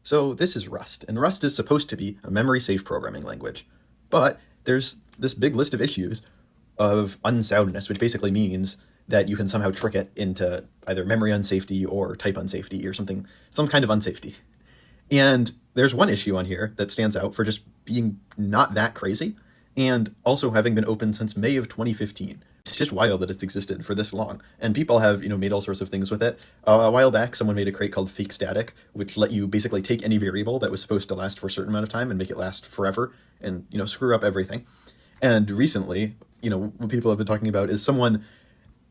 So this is Rust, and Rust is supposed to be a memory-safe programming language. But there's this big list of issues of unsoundness, which basically means that you can somehow trick it into either memory unsafety or type unsafety or something, some kind of unsafety. And there's one issue on here that stands out for just being not that crazy, and also having been open since May of 2015. It's just wild that it's existed for this long. And people have, made all sorts of things with it. A while back, someone made a crate called fake static, which let you basically take any variable that was supposed to last for a certain amount of time and make it last forever and, screw up everything. And recently, what people have been talking about is someone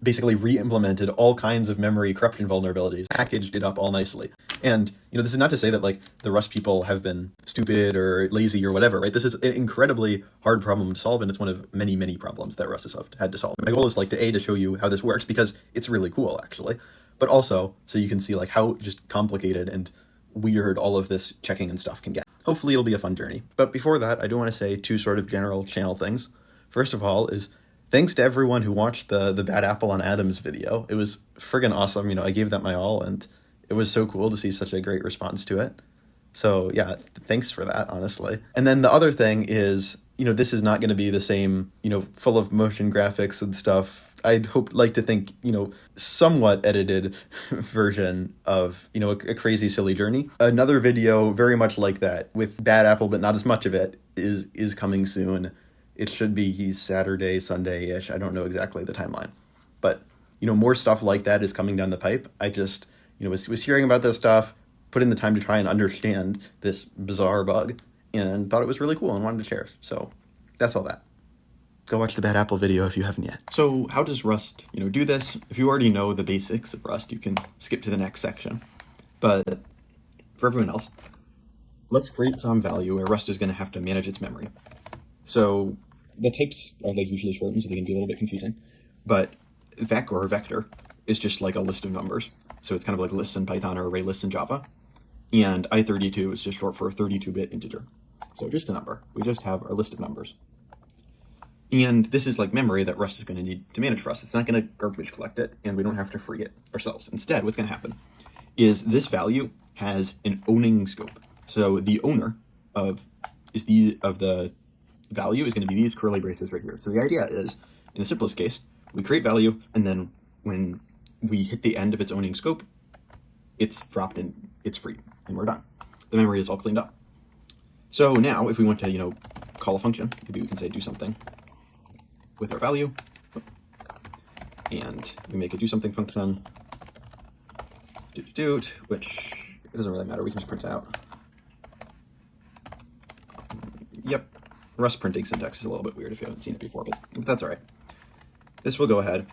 basically re-implemented all kinds of memory corruption vulnerabilities, packaged it up all nicely. And, this is not to say that, the Rust people have been stupid or lazy or whatever, right? This is an incredibly hard problem to solve, and it's one of many, many problems that Rust has had to solve. My goal is, to show you how this works, because it's really cool, actually. But also, so you can see, how just complicated and weird all of this checking and stuff can get. Hopefully it'll be a fun journey. But before that, I do want to say two sort of general channel things. First of all is, thanks to everyone who watched the Bad Apple on Adams video. It was friggin' awesome. I gave that my all, and it was so cool to see such a great response to it. So yeah, thanks for that, honestly. And then the other thing is, this is not going to be the same, full of motion graphics and stuff. I'd like to think, somewhat edited version of, a crazy, silly journey. Another video very much like that with Bad Apple, but not as much of it, is coming soon. It should be Saturday, Sunday-ish. I don't know exactly the timeline. But, more stuff like that is coming down the pipe. I just, was hearing about this stuff, put in the time to try and understand this bizarre bug, and thought it was really cool and wanted to share. So that's all that. Go watch the Bad Apple video if you haven't yet. So how does Rust, do this? If you already know the basics of Rust, you can skip to the next section. But for everyone else, let's create some value where Rust is going to have to manage its memory. So the types are usually shortened, so they can be a little bit confusing. But vec or vector is just a list of numbers. So it's kind of like lists in Python or array lists in Java. And I32 is just short for a 32-bit integer. So just a number. We just have our list of numbers. And this is memory that Rust is going to need to manage for us. It's not going to garbage collect it, and we don't have to free it ourselves. Instead, what's going to happen is this value has an owning scope. So the owner of the value is going to be these curly braces right here. So the idea is, in the simplest case, we create value, and then when we hit the end of its owning scope, it's dropped and it's free, and we're done. The memory is all cleaned up. So now, if we want to, call a function, maybe we can say do something with our value, and we make a do something function, which it doesn't really matter. We can just print it out. Yep. Rust printing syntax is a little bit weird if you haven't seen it before, but that's all right. This will go ahead,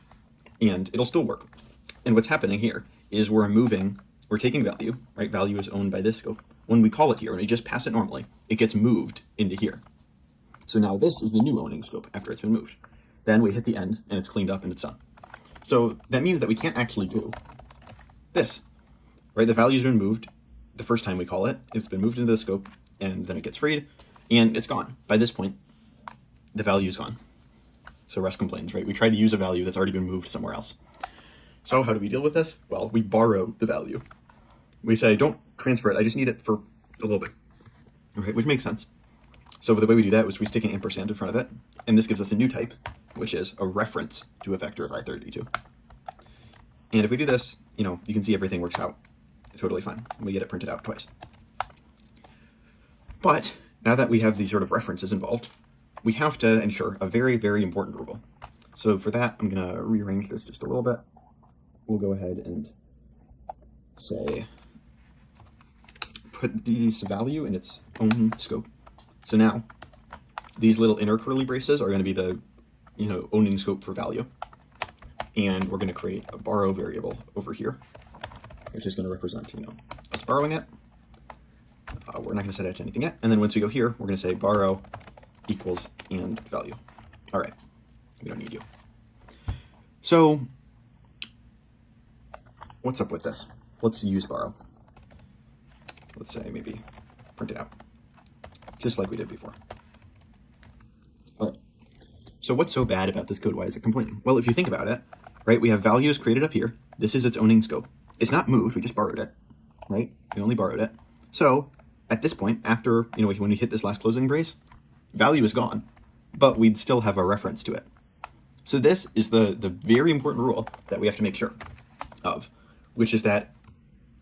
and it'll still work. And what's happening here is we're taking value, right? Value is owned by this scope. When we call it here, and we just pass it normally, it gets moved into here. So now this is the new owning scope after it's been moved. Then we hit the end, and it's cleaned up, and it's done. So that means that we can't actually do this, right? The value's been moved the first time we call it. It's been moved into the scope, and then it gets freed, and it's gone. By this point, the value is gone. So Rust complains, right? We try to use a value that's already been moved somewhere else. So how do we deal with this? Well, we borrow the value. We say, don't transfer it. I just need it for a little bit. Okay, which makes sense. So the way we do that is we stick an ampersand in front of it, and this gives us a new type, which is a reference to a vector of I32. And if we do this, you can see everything works out totally fine. We get it printed out twice. But now that we have these sort of references involved, we have to ensure a very, very important rule. So for that, I'm going to rearrange this just a little bit. We'll go ahead and say, put this value in its own scope. So now, these little inner curly braces are going to be the, owning scope for value. And we're going to create a borrow variable over here, which is going to represent, us borrowing it. We're not going to set it to anything yet. And then once we go here, we're going to say borrow equals and value. All right, we don't need you. So what's up with this? Let's use borrow. Let's say maybe print it out, just like we did before. All right. So what's so bad about this code? Why is it complaining? Well, if you think about it, right, we have values created up here. This is its owning scope. It's not moved, we just borrowed it, right? We only borrowed it. So at this point, after, when we hit this last closing brace, value is gone, but we'd still have a reference to it. So this is the very important rule that we have to make sure of, which is that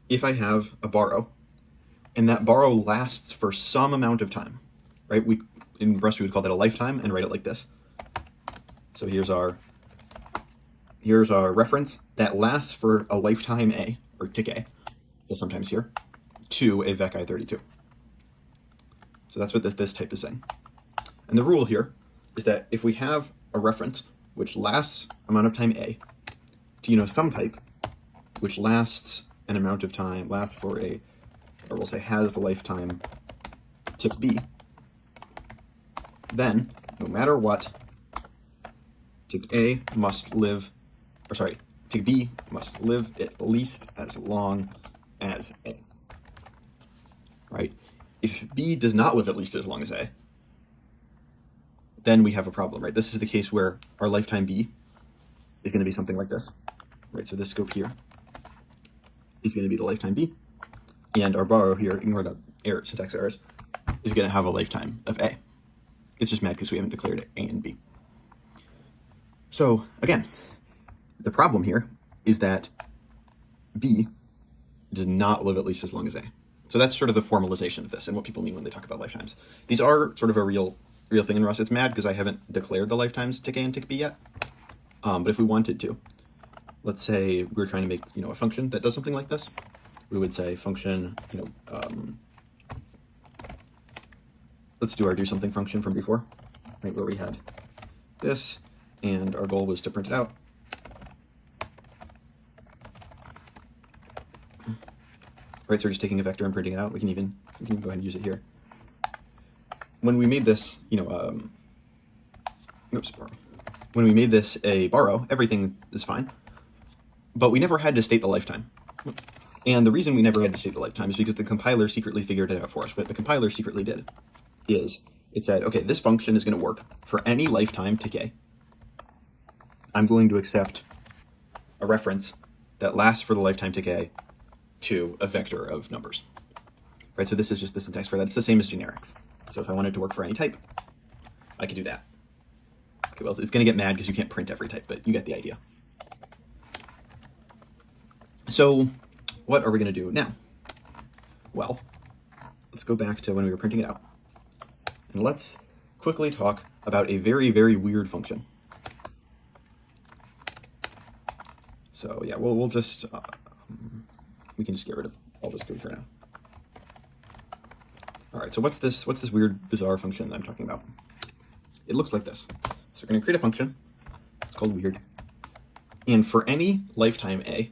if I have a borrow, and that borrow lasts for some amount of time, right? In Rust, we would call that a lifetime and write it like this. So here's our reference that lasts for a lifetime A, or tick A, you'll sometimes hear, to a vec-i32. So that's what this type is saying. And the rule here is that if we have a reference which lasts amount of time A to some type which lasts an amount of time, lasts for a, or we'll say has the lifetime tick B, then no matter what, tick A must live, or sorry, tick B must live at least as long as A, right? If B does not live at least as long as A, then we have a problem, right? This is the case where our lifetime B is going to be something like this, right? So this scope here is going to be the lifetime B, and our borrow here, ignore the syntax errors, is going to have a lifetime of A. It's just mad because we haven't declared it A and B. So again, the problem here is that B does not live at least as long as A. So that's sort of the formalization of this and what people mean when they talk about lifetimes. These are sort of a real thing in Rust. It's mad because I haven't declared the lifetimes tick A and tick B yet. But if we wanted to, let's say we were trying to make a function that does something like this, we would say function, let's do our do something function from before, right, where we had this, and our goal was to print it out. Right, so we're just taking a vector and printing it out. We can even go ahead and use it here. When we made this, when we made this a borrow, everything is fine, but we never had to state the lifetime. And the reason we never had to state the lifetime is because the compiler secretly figured it out for us. What the compiler secretly did is it said, okay, this function is going to work for any lifetime tick A. I'm going to accept a reference that lasts for the lifetime tick A to a vector of numbers. Right, so this is just the syntax for that. It's the same as generics. So if I wanted to work for any type, I could do that. Okay, well, it's going to get mad because you can't print every type, but you get the idea. So what are we going to do now? Well, let's go back to when we were printing it out. And let's quickly talk about a very, very weird function. So yeah, we'll just, we can just get rid of all this code for now. All right, so what's this weird, bizarre function that I'm talking about? It looks like this. So we're going to create a function. It's called weird. And for any lifetime A,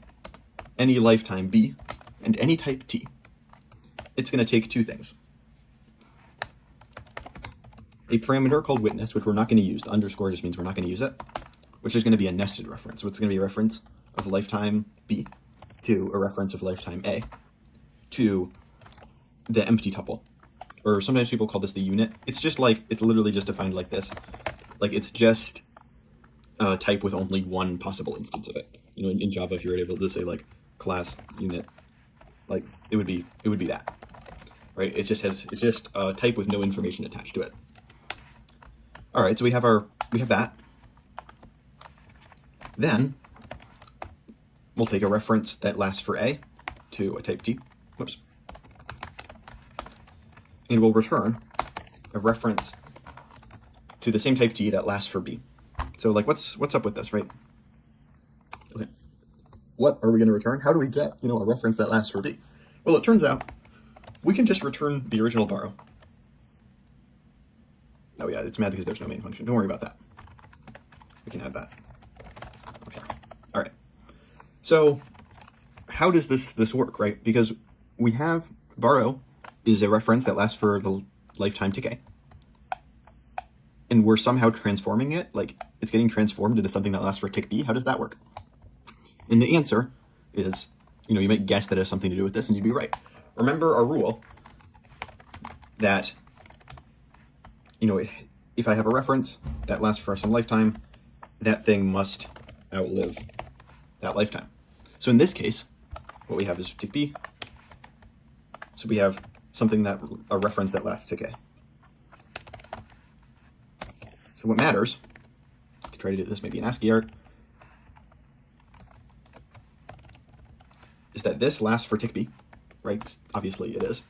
any lifetime B, and any type T, it's going to take two things. A parameter called witness, which we're not going to use. The underscore just means we're not going to use it, which is going to be a nested reference. So it's going to be a reference of lifetime B to a reference of lifetime A to the empty tuple. Or sometimes people call this the unit. It's just like, it's literally just defined like this. Like it's just a type with only one possible instance of it. In Java, if you were able to say like class unit, like it would be that, right? It's just a type with no information attached to it. All right, so we have that. Then we'll take a reference that lasts for A to a type T. Whoops. And we'll return a reference to the same type T that lasts for B. So like, what's up with this, right? Okay. What are we going to return? How do we get, a reference that lasts for B? Well, it turns out we can just return the original borrow. Oh yeah, it's mad because there's no main function. Don't worry about that. We can add that. Okay. All right. So how does this work, right? Because we have borrow is a reference that lasts for the lifetime tick A. And we're somehow transforming it, like it's getting transformed into something that lasts for tick B. How does that work? And the answer is, you might guess that it has something to do with this and you'd be right. Remember our rule that, if I have a reference that lasts for some lifetime, that thing must outlive that lifetime. So in this case, what we have is tick B So we have something that, a reference that lasts tick a. So what matters, I could try to do this maybe in ASCII art, is that this lasts for tick b, right? Obviously it is.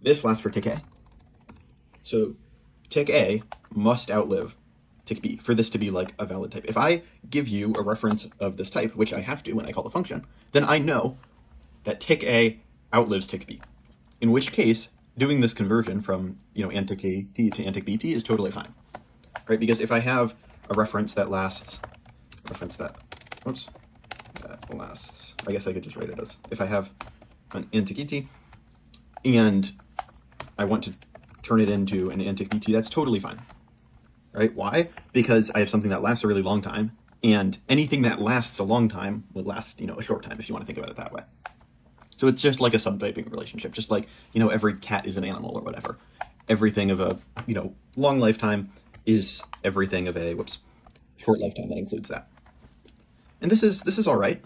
This lasts for tick a. So tick a must outlive tick b for this to be like a valid type. If I give you a reference of this type, which I have to when I call the function, then I know that tick a outlives tick b. In which case, doing this conversion from, AND tick a t to AND tick b t is totally fine, right? Because if I have a reference that lasts, that lasts, I guess I could just write it as, if I have an AND tick et and I want to turn it into an AND tick bt, that's totally fine, right? Why? Because I have something that lasts a really long time, and anything that lasts a long time would last, a short time, if you want to think about it that way. So it's just like a subtyping relationship, just like, every cat is an animal or whatever. Everything of a, long lifetime is everything of a, short lifetime that includes that. And this is all right.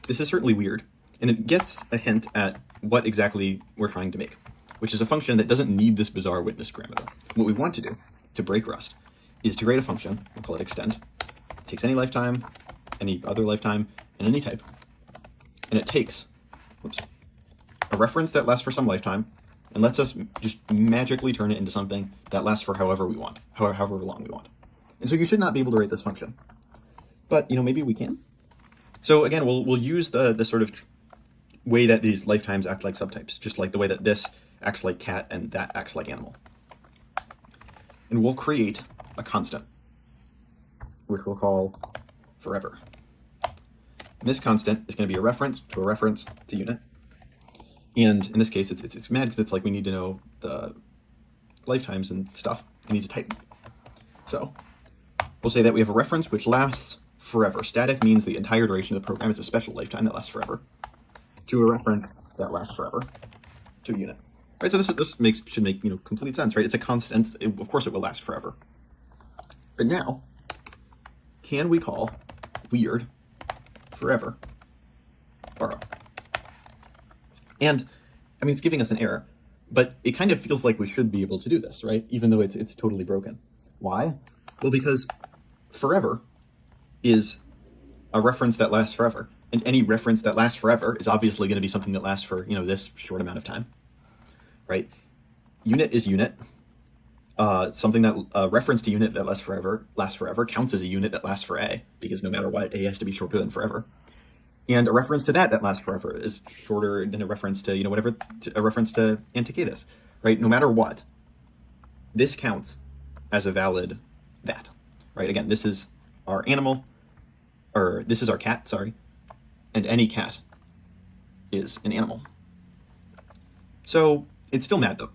This is certainly weird. And it gets a hint at what exactly we're trying to make, which is a function that doesn't need this bizarre witness parameter. What we want to do to break Rust is to create a function, we'll call it extend. It takes any lifetime, any other lifetime, and any type. And it takes a reference that lasts for some lifetime and lets us just magically turn it into something that lasts for however we want, however long we want. And so you should not be able to write this function. But, maybe we can. So again, we'll use the sort of way that these lifetimes act like subtypes, just like the way that this acts like cat and that acts like animal. And we'll create a constant, which we'll call forever. And this constant is going to be a reference to unit. And in this case, it's mad because it's like we need to know the lifetimes and stuff. It needs a type. So we'll say that we have a reference which lasts forever. Static means the entire duration of the program. It's a special lifetime that lasts forever. To a reference that lasts forever. To a unit. Right, so this should make complete sense, right? It's a constant. Of course it will last forever. But now, can we call weird forever borrow? And it's giving us an error, but it kind of feels like we should be able to do this, right? Even though it's totally broken. Why? Well, because forever is a reference that lasts forever, and any reference that lasts forever is obviously going to be something that lasts for this short amount of time, right? Unit is unit. Something that reference to unit that lasts forever counts as a unit that lasts for a, because no matter what, a has to be shorter than forever. And a reference to that lasts forever is shorter than a reference to, a reference to antiquatus, right? No matter what, this counts as a valid that, right? Again, this is our animal, or this is our cat, sorry, and any cat is an animal. So it's still mad though.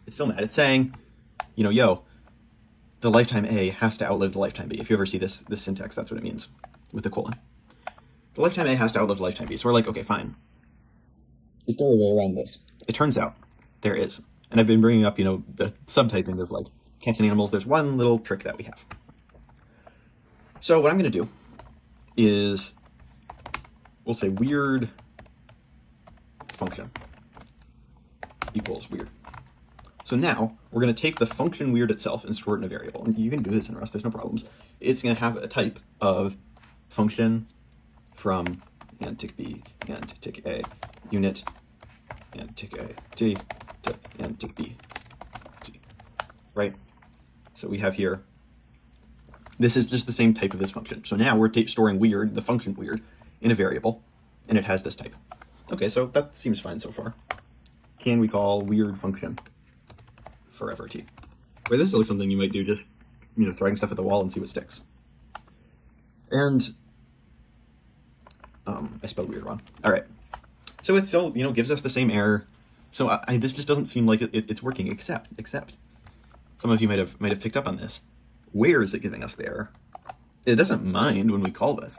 It's still mad. It's saying, the lifetime A has to outlive the lifetime B. If you ever see this syntax, that's what it means with the colon. The lifetime A has to outlive the lifetime B. So we're like, okay, fine. Is there a way around this? It turns out there is. And I've been bringing up, the subtyping of like cats and animals. There's one little trick that we have. So what I'm going to do is we'll say weird function equals weird. So now we're going to take the function weird itself and store it in a variable. And you can do this in Rust, there's no problems. It's going to have a type of function from and tick b and tick a unit and tick a t and tick b t, right? So we have here, this is just the same type of this function. So now we're storing weird, the function weird, in a variable, and it has this type. Okay, so that seems fine so far. Can we call weird function forever t? Where this is like something you might do, just throwing stuff at the wall and see what sticks. And I spelled weird wrong. All right, so it still gives us the same error. So this just doesn't seem like it's working. Except some of you might have picked up on this. Where is it giving us the error? It doesn't mind when we call this,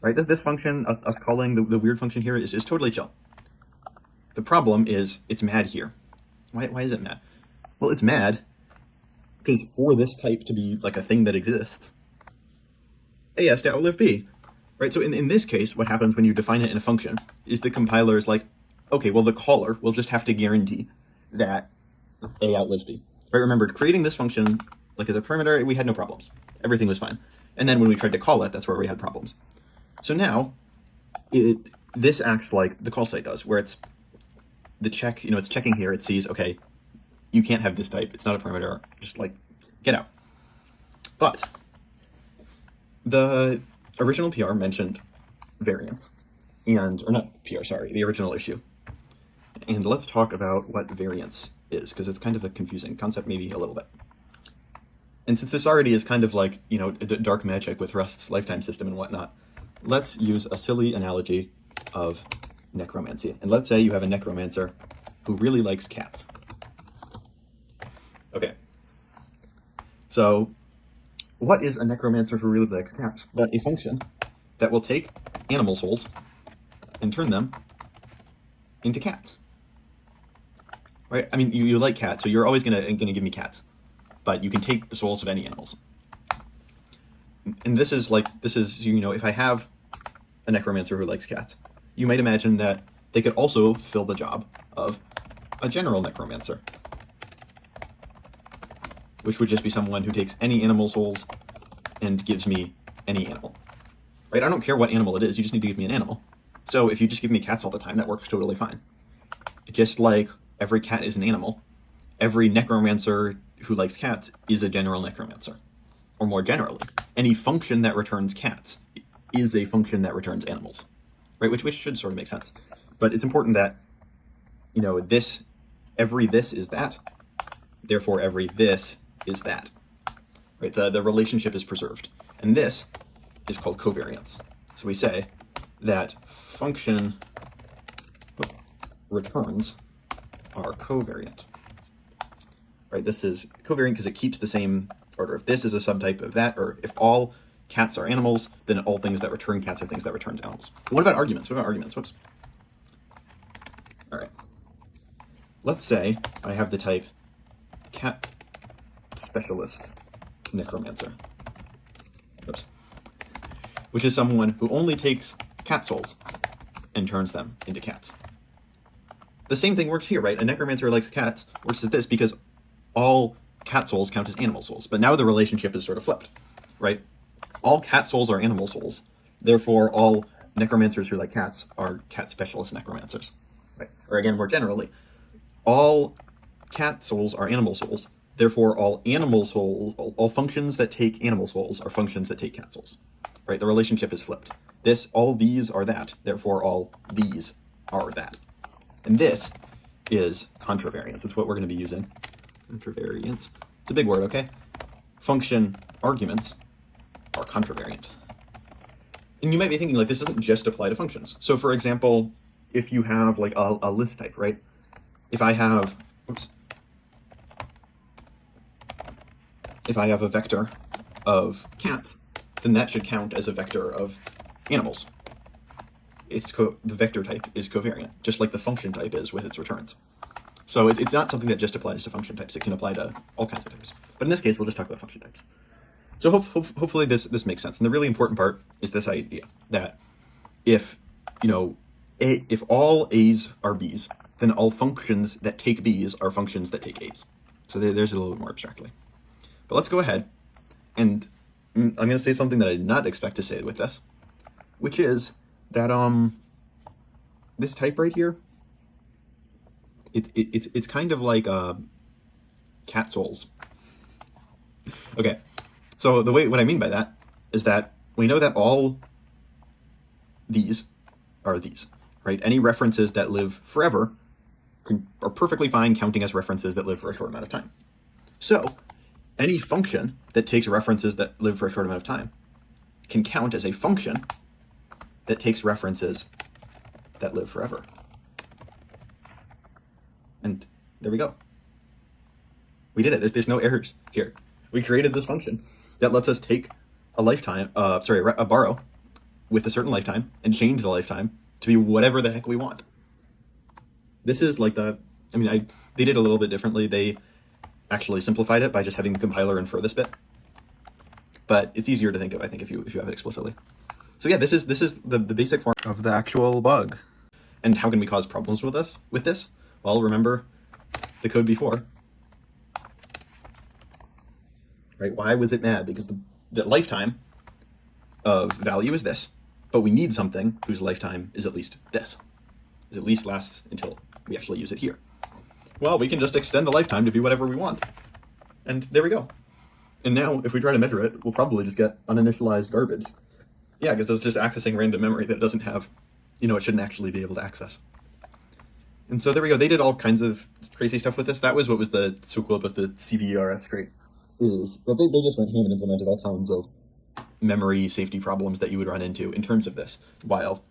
right? This function, us calling the weird function here, is totally chill. The problem is it's mad here. Why is it mad? Well, it's mad because for this type to be like a thing that exists, A has to outlive B, right? So in this case, what happens when you define it in a function is the compiler is like, okay, well, the caller will just have to guarantee that A outlives B. Right, remember, creating this function, like as a parameter, we had no problems. Everything was fine. And then when we tried to call it, that's where we had problems. So now, this acts like the call site does, where it's the check, it's checking here, it sees, okay, you can't have this type, it's not a parameter, just like, get out. But the original PR mentioned variance, or not PR, sorry, the original issue. And let's talk about what variance is, because it's kind of a confusing concept, maybe a little bit. And since this already is kind of like, dark magic with Rust's lifetime system and whatnot, let's use a silly analogy of necromancy. And let's say you have a necromancer who really likes cats. Okay. So what is a necromancer who really likes cats? But a function that will take animal souls and turn them into cats. Right? I mean, you like cats, so you're always gonna give me cats. But you can take the souls of any animals. And this is, if I have a necromancer who likes cats, you might imagine that they could also fill the job of a general necromancer, which would just be someone who takes any animal souls and gives me any animal. Right? I don't care what animal it is, you just need to give me an animal. So if you just give me cats all the time, that works totally fine. Just like every cat is an animal, every necromancer who likes cats is a general necromancer. Or more generally, any function that returns cats is a function that returns animals. Right? Which should sort of make sense. But it's important that, every this is that, therefore every this is that. Right? The relationship is preserved. And this is called covariance. So we say that function returns are covariant. Right? This is covariant because it keeps the same order. If this is a subtype of that, or if all cats are animals, then all things that return cats are things that return animals. What about arguments? Whoops. All right. Let's say I have the type cat specialist necromancer. Oops. Which is someone who only takes cat souls and turns them into cats. The same thing works here, right? A necromancer who likes cats works as this because all cat souls count as animal souls. But now the relationship is sort of flipped, right? All cat souls are animal souls. Therefore, all necromancers who like cats are cat specialist necromancers. Right? Or again, more generally, all cat souls are animal souls. Therefore, all animal souls, all functions that take animal souls are functions that take cat souls. Right? The relationship is flipped. All these are that. Therefore, all these are that. And this is contravariance. It's what we're going to be using. Contravariance. It's a big word, okay? Function arguments are contravariant. And you might be thinking, this doesn't just apply to functions. So for example, if you have a list type, right? If I have, if I have a vector of cats, then that should count as a vector of animals. The vector type is covariant, just like the function type is with its returns. So it's not something that just applies to function types. It can apply to all kinds of types. But in this case, we'll just talk about function types. So hopefully this makes sense. And the really important part is this idea that if all A's are B's, then all functions that take B's are functions that take A's. So there's it a little bit more abstractly. But let's go ahead, and I'm going to say something that I did not expect to say with this, which is that this type right here, it's kind of like cat souls. Okay, so what I mean by that is that we know that all these are these, right? Any references that live forever are perfectly fine counting as references that live for a short amount of time. So any function that takes references that live for a short amount of time can count as a function that takes references that live forever. And there we go. We did it. There's no errors here. We created this function that lets us take a borrow with a certain lifetime and change the lifetime to be whatever the heck we want. This is they did a little bit differently. They actually simplified it by just having the compiler infer this bit. But it's easier to think of, I think, if you have it explicitly. So yeah, this is the basic form of the actual bug. And how can we cause problems with this? Well, remember the code before. Right? Why was it mad? Because the lifetime of value is this, but we need something whose lifetime is at least this. Is at least lasts until we actually use it here. Well, we can just extend the lifetime to be whatever we want. And there we go. And now, if we try to measure it, we'll probably just get uninitialized garbage. Yeah, because it's just accessing random memory that it doesn't have, it shouldn't actually be able to access. And so there we go. They did all kinds of crazy stuff with this. That was what was so cool about the cve-rs trait, is that they just went ham and implemented all kinds of memory safety problems that you would run into in terms of this, while